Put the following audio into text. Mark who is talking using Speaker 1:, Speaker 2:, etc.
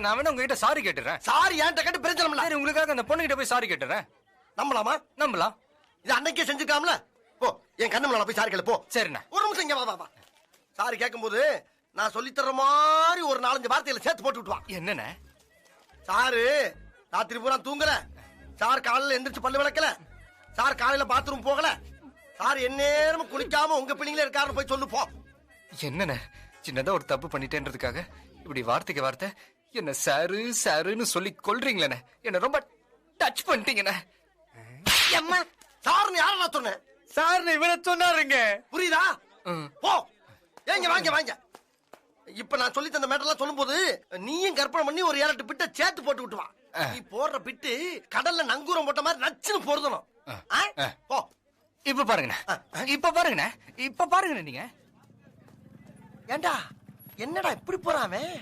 Speaker 1: நான் வேணா உங்ககிட்ட சாரி கேட்டுறேன்.
Speaker 2: சாரி ஏன்ட்ட கேட்டு பிரச்சனை
Speaker 1: சரி, உங்களுக்காக அந்த பொண்ணுகிட்ட போய் சாரி கேட்டுறேன்.
Speaker 2: நம்பலாமா?
Speaker 1: நம்பலாம்.
Speaker 2: இது அன்னைக்கே செஞ்சுக்காமல போ, என் கண்ணு முன்னால போய் சாரி கேளு போ.
Speaker 1: சரிண்ணா.
Speaker 2: ஒரு நிமிஷம் இங்க வா. சாரி கேட்கும்போது நான் சொல்லி தர்ற மாதிரி ஒரு 4-5 வார்த்தையில சேர்த்து போட்டு விட்டுவான்.
Speaker 1: என்னண்ணே?
Speaker 2: சாரு ராத்திரி பூரா தூங்கல, சார் காலையில எந்திரிச்சு பல்லு விளக்கல, சார் காலையில பாத்ரூம் போகல, சார் எந்நேரமும் குளிக்காம உங்க பிள்ளைங்களே இருக்காருன்னு போய் சொல்லு போ.
Speaker 1: என்னண்ணே, சின்னதா ஒரு தப்பு பண்ணிட்டேன்றதுக்காக இப்படி வார்த்தைக்கு வார்த்தை என்ன சாரு சாருன்னு சொல்லி கொல்றீங்களே. என்ன ரொம்ப டச் பண்ணிட்டீங்கண்ணே.
Speaker 2: சார் யார நான் சொன்னேன்?
Speaker 1: சார் இவரை சொன்னாருங்க.
Speaker 2: புரியுதா? போ. ஏங்க வாங்க. இப்ப நான் சொல்லி தந்த மேட்டர்லாம் சொல்லும்போது நீயும் கற்பனை பண்ணி ஒரு 7-8 பிட்ட சேர்த்து போட்டு விட்டுவான். நீ போடுற பிட்டு கடல்ல நங்கூரம் போட்ட மாதிரி நச்சுன்னு போடுதணும். போ.
Speaker 1: இப்ப பாருங்கண்ணே நீங்க.
Speaker 2: ஏண்டா என்னடா இப்படி போறாமே?